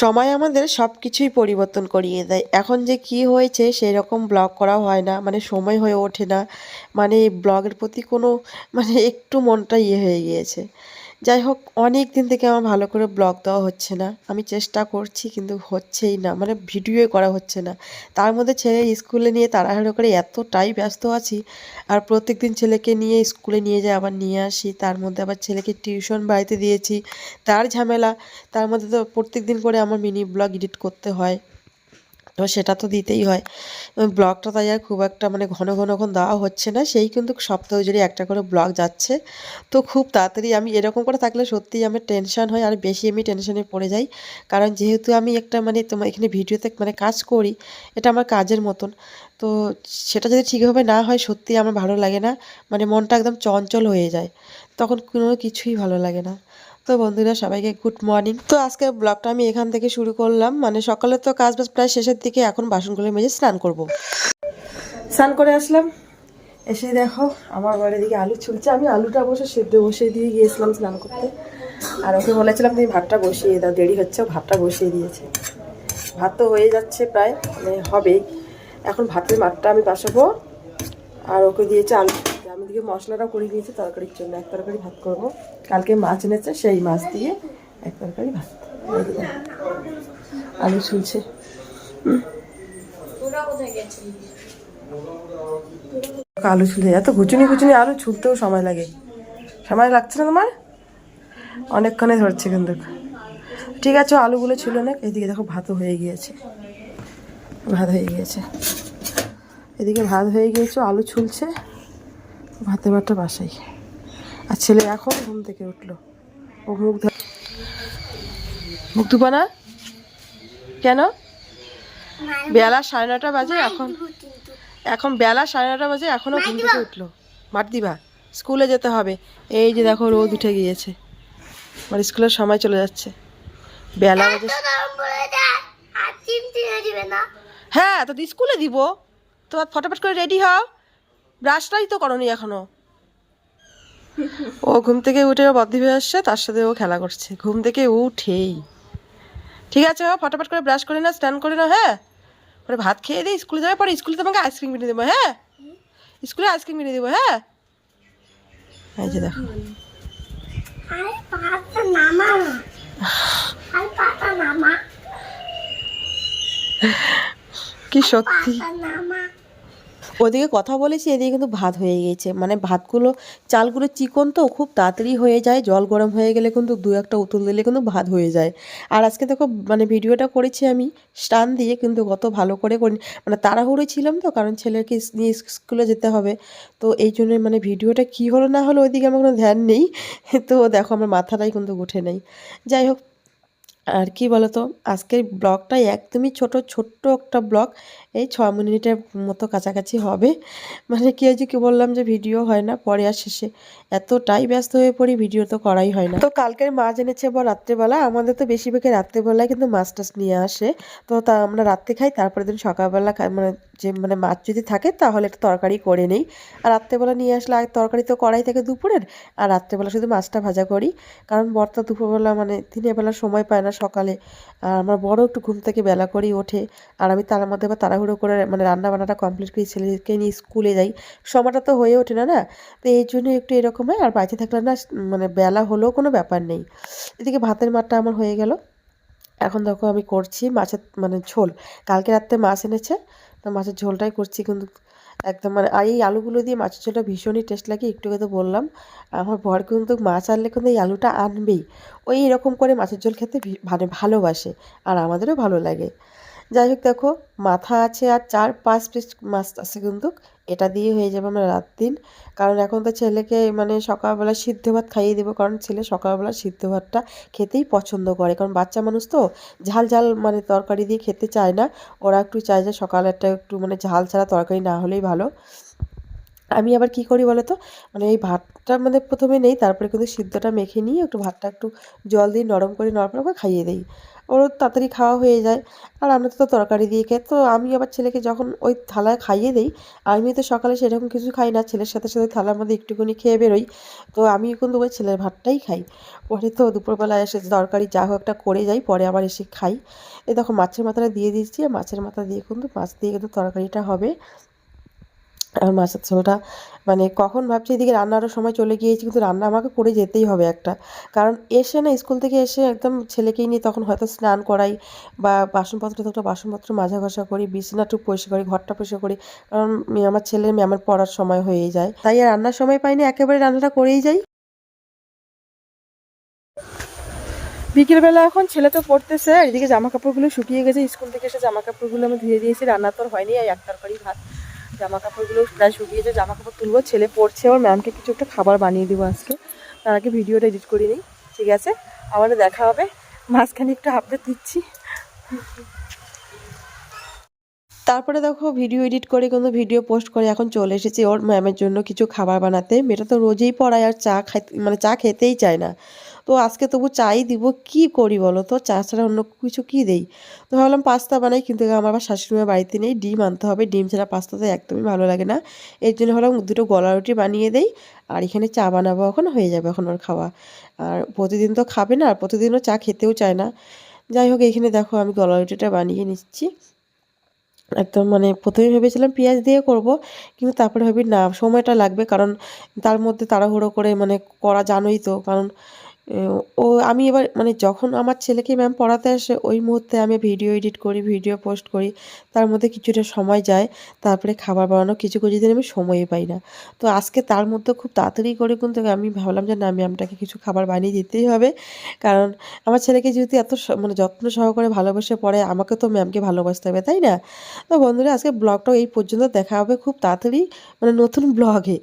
সময় আমাদের সব কিছুই পরিবর্তন করিয়ে দেয়। এখন যে কি হয়েছে সেই রকম ব্লগ করা হয় না, মানে সময় হয়ে ওঠে না, মানে ব্লগের প্রতি কোনো একটু মনটা হয়ে গিয়েছে। যাই হোক, অনেক দিন থেকে আমার ভালো করে ব্লগ দেওয়া হচ্ছে না। আমি চেষ্টা করছি কিন্তু হচ্ছেই না, ভিডিওই করা হচ্ছে না। তার মধ্যে ছেলের স্কুলে নিয়ে তাড়াহুড়ো করে এতটাই ব্যস্ত আছি। আর প্রত্যেকদিন ছেলেকে নিয়ে স্কুলে নিয়ে যাই, আবার নিয়ে আসি, তার মধ্যে আবার ছেলেকে টিউশন বাড়িতে দিয়েছি, তার ঝামেলা। তার মধ্যে তো প্রত্যেকদিন করে আমার মিনি ব্লগ এডিট করতে হয়, তো সেটা তো দিতেই হয়। ব্লগটা তাই আর খুব একটা ঘন ঘন এখন দেওয়া হচ্ছে না, সেই কিন্তু সপ্তাহ জুড়ে একটা করে ব্লগ যাচ্ছে। তো খুব তাড়াতাড়ি আমি এরকম করে থাকলে সত্যিই আমার টেনশন হয়, আর বেশি আমি টেনশনে পড়ে যাই। কারণ যেহেতু আমি একটা তোমার এখানে ভিডিওতে কাজ করি, এটা আমার কাজের মতন। তো সেটা যদি ঠিকভাবে না হয় সত্যিই আমার ভালো লাগে না, মনটা একদম চঞ্চল হয়ে যায়, তখন কোনো কিছুই ভালো লাগে না। তো বন্ধুরা, সবাইকে গুড মর্নিং। তো আজকে ব্লগটা আমি এখান থেকে শুরু করলাম। সকালে তো কাজ বাজ প্রায় শেষের দিকে, এখন বাসনগুলো মেজে স্নান করব। স্নান করে আসলাম, এসে দেখো আমার বাড়ির দিকে আলু ছুলছে। আমি আলুটা অবশ্য সেদ্ধ বসিয়ে দিয়ে গিয়েছিলাম স্নান করতে, আর ওকে বলেছিলাম তুমি ভাতটা বসিয়ে দাও, দেরি হচ্ছে, ভাতটা বসিয়ে দিয়েছে। ভাত তো হয়ে যাচ্ছে প্রায়, হবেই। এখন ভাতের মাঠটা আমি বসাবো, আর ওকে দিয়েছে আলু। আমি দিকে মশলাটাও করে দিয়েছি তরকারির জন্য, এক তরকারি ভাত করবো। কালকে মাছ এনেছে, সেই মাছ দিয়ে এক তরকারি ভাত। আলু ছুলছে। আলু ছুলে এত ঘুচুনি ঘুচুনি আলু ছুলতেও সময় লাগে। সময় লাগছে না তোমার? অনেকক্ষণে ধরছে কিন্তু। ঠিক আছে, আলুগুলো ছিল না। এদিকে দেখো ভাতও হয়ে গিয়েছে, ভাত হয়ে গিয়েছে, এদিকে ভাত হয়ে গিয়েছে, আলু ছুলছে, ভাতের ভাতটা বাসাই। আর ছেলে এখন ঘুম থেকে উঠলো, ও মুখ ধুবা না কেন? বেলা 9:30 বাজে, এখন বেলা 9:30 বাজে, এখনো ঘুম থেকে উঠলো। মার দিবা, স্কুলে যেতে হবে। এই যে দেখো রোদ উঠে গিয়েছে, আমার স্কুলের সময় চলে যাচ্ছে, বেলা বাজে। হ্যাঁ, তো স্কুলে দিব তো, ফটাফট করে রেডি হও। ব্রাশটাই তো করনি এখনো। ও ঘুম থেকে উঠে বদ্ধি হয়ে আসছে, তার সাথে ও খেলা করছে ঘুম থেকে উঠেই। ঠিক আছে, ও ফটাফট করে ব্রাশ করে নাও, স্নান করে নাও। হ্যাঁ, পরে ভাত খেয়ে দিই, স্কুলে যাওয়ার পরে স্কুলে তোমাকে আইসক্রিম কিনে দেবো। হ্যাঁ, স্কুলে আইসক্রিম কিনে দেবো। হ্যাঁ, এই যে দেখো, কি সত্যি। ওদিকে কথা বলেছি, এদিকে কিন্তু ভাত হয়ে গেছে। ভাতগুলো, চালগুলো চিকন তো, খুব তাড়াতাড়ি হয়ে যায়। জল গরম হয়ে গেলে কিন্তু দু একটা উতুল দিলে কিন্তু ভাত হয়ে যায়। আর আজকে দেখো ভিডিওটা করেছি আমি স্টান দিয়ে, কিন্তু কত ভালো করে করি, তাড়াহুড়ো ছিলাম তো, কারণ ছেলেকে নিয়ে স্কুলে যেতে হবে। তো এই জন্যই ভিডিওটা কী হলো না হলো ওইদিকে আমার কোনো ধ্যান নেই। তো দেখো আমার মাথাটাই কিন্তু উঠে নেই। যাই হোক, আর কি বলতো, আজকের ব্লগটা একদমই ছোট্ট একটা ব্লগ, এই 6 মিনিটের মতো কাছাকাছি হবে। কি হয়েছে, কি বললাম যে ভিডিও হয় না, পরে আর শেষে এতটাই ব্যস্ত হয়ে পড়ি, ভিডিও তো করাই হয় না। তো কালকের মাছ এনেছে আবার রাত্রেবেলা, আমাদের তো বেশিরভাগই রাত্রেবেলায় কিন্তু মাছ টাছ নিয়ে আসে। তো তা আমরা রাত্রে খাই, তারপরে দিন সকালবেলা খাই, যে মাছ যদি থাকে তাহলে একটা তরকারি করে নেই। আর রাত্রেবেলা নিয়ে আসলে আর তরকারি তো করাই থাকে দুপুরের, আর রাত্রেবেলা শুধু মাছটা ভাজা করি। কারণ বর্তা দুপুরবেলা দিনের বেলা সময় পায় না সকালে, আর আমার বড় একটু ঘুম থেকে বেলা করেই ওঠে। আর আমি তার মধ্যে আবার তাড়াহুড়ো করে রান্না বান্নাটা কমপ্লিট করে ছেলেকে নিয়ে স্কুলে যাই, সময়টা তো হয়ে ওঠে না। তো এই জন্য একটু এরকম হয়। আর বাড়িতে থাকলে না বেলা হলেও কোনো ব্যাপার নেই। এদিকে ভাতের মাঠটা আমার হয়ে গেল। এখন দেখো আমি করছি মাছের ঝোল। কালকে রাত্রে মাছ এনেছে, তো মাছের ঝোলটাই করছি কিন্তু একদম। আর এই আলুগুলো দিয়ে মাছের ঝোলটা ভীষণই টেস্ট লাগে। একটু তো বললাম, আমার বর কিন্তু মাছ আনলে কিন্তু এই আলুটা আনবেই। ওই এরকম করে মাছের ঝোল খেতে ভালোবাসে, আর আমাদেরও ভালো লাগে। যাই হোক, দেখো মাথা আছে আর 4-5 পিস মাছ আছে কিন্তু, এটা দিয়ে হয়ে যাবে আমরা রাত দিন। কারণ এখন তো ছেলেকে সকালবেলা সিদ্ধ ভাত খাইয়ে দেবো, কারণ ছেলে সকালবেলা সিদ্ধ ভাতটা খেতেই পছন্দ করে। কারণ বাচ্চা মানুষ তো ঝাল ঝাল তরকারি দিয়ে খেতে চায় না। ওরা একটু চায় যে সকালেরটা একটু ঝাল ছাড়া তরকারি না হলেই ভালো। আমি আবার কি করি বলো তো, মানে এই ভাতটা মানে প্রথমে নেই, তারপরে কিন্তু সিদ্ধটা মেখে নিয়ে একটু ভাতটা একটু জল দিয়ে নরম করে নরম করে খাইয়ে দিই। ওরও তাড়াতাড়ি খাওয়া হয়ে যায়। আর আমরা তো তরকারি দিয়ে খাই, তো আমি আবার ছেলেকে যখন ওই থালায় খাইয়ে দিই, আমি তো সকালে সেরকম কিছু খাই না, ছেলের সাথে সাথে থালার মধ্যে একটুখানি খেয়ে বেরোই। তো আমি কিন্তু ওই ছেলের ভাতটাই খাই। পরে তো দুপুরবেলা এসে তরকারি যা হোক একটা করে যাই, পরে আবার এসে খাই। এই দেখো মাছের মাথাটা দিয়ে দিচ্ছি, আর মাছের মাথা দিয়ে কিন্তু মাছ দিয়ে কিন্তু তরকারিটা হবে। আর মাছের ঝোলটা মানে কখন ভাবছি এদিকে রান্নারও সময় চলে গিয়েছে, কিন্তু রান্না আমাকে করে যেতেই হবে একটা। কারণ এসে না স্কুল থেকে এসে একদম ছেলেকেই নিয়ে তখন হয়তো স্নান করাই, বা বাসনপত্র থাকলে বাসনপত্র মাজা ঘষা করি, বিছানাটুকু পরিষ্কার করি, ঘরটা পরিষ্কার করি। কারণ আমার ছেলের ম্যামের পড়ার সময় হয়েই যায়, তাই আর রান্নার সময় পাই না, একেবারে রান্নাটা করেই যাই। বিকেলবেলা এখন ছেলে তো পড়তেছে, আর এদিকে জামা কাপড়গুলো শুকিয়ে গেছে, স্কুল থেকে এসে জামা কাপড়গুলো আমি ধুয়ে দিয়েছি, রান্না তো আর হয়নি, আর এক তরকারি ভাত। জামা কাপড়গুলো প্রায় শুকিয়েছে, জামা কাপড় তুলবো, ছেলে পড়ছে, ওর ম্যামকে কিছু একটা খাবার বানিয়ে দেবো আজকে। তার আগে ভিডিওটা এডিট করে নিই। ঠিক আছে, আমাদের দেখা হবে। মাঝখানে একটু আপডেট দিচ্ছি। তারপরে দেখো ভিডিও এডিট করে কিন্তু ভিডিও পোস্ট করে এখন চলে এসেছি ওর ম্যামের জন্য কিছু খাবার বানাতে। মেয়েটা তো রোজই পড়ায়, আর চা খাইতে মানে চা খেতেই চায় না। তো আজকে তবু চাই দিব, কি করি বলো তো, চা ছাড়া অন্য কিছু কি দেই। তো ভাবলাম পাস্তা বানাই, কিন্তু আমার আবার শাশুড়িমা বাড়িতে নেই, ডিম আনতে হবে, ডিম ছাড়া পাস্তা তো একদমই ভালো লাগে না। এর জন্য ভাবলাম দুটো গলা রুটি বানিয়ে দেই, আর এখানে চা বানাবো, এখন হয়ে যাবে এখন ওর খাওয়া। আর প্রতিদিন তো খাবে না, আর প্রতিদিনও চা খেতেও চায় না। যাই হোক, এইখানে দেখো আমি গলা রুটিটা বানিয়ে নিচ্ছি। একদম মানে প্রথমে ভেবেছিলাম পেঁয়াজ দিয়ে করব, কিন্তু তারপরে ভাবি না, সময়টা লাগবে, কারণ তার মধ্যে তাড়াহুড়ো করে মানে করা জানোই তো, কারণ ও আমি এবার মানে যখন আমার ছেলেকে ম্যাম পড়াতে আসে ওই মুহূর্তে আমি ভিডিও এডিট করি, ভিডিও পোস্ট করি, তার মধ্যে কিছুটা সময় যায়, তারপরে খাবার বানানো কিছু কিছু দিন আমি সময়ই পাই না। তো আজকে তার মধ্যে খুব তাড়াতাড়ি করে কিন্তু আমি ভাবলাম যে না, ম্যামটাকে কিছু খাবার বানিয়ে দিতেই হবে, কারণ আমার ছেলেকে যেহেতু এত মানে যত্ন সহকারে ভালোবেসে পড়ে, আমাকে তো ম্যামকে ভালোবাসতে হবে, তাই না? তো বন্ধুরা, আজকে ব্লগটাও এই পর্যন্ত, দেখা হবে খুব তাড়াতাড়ি মানে নতুন ব্লগে।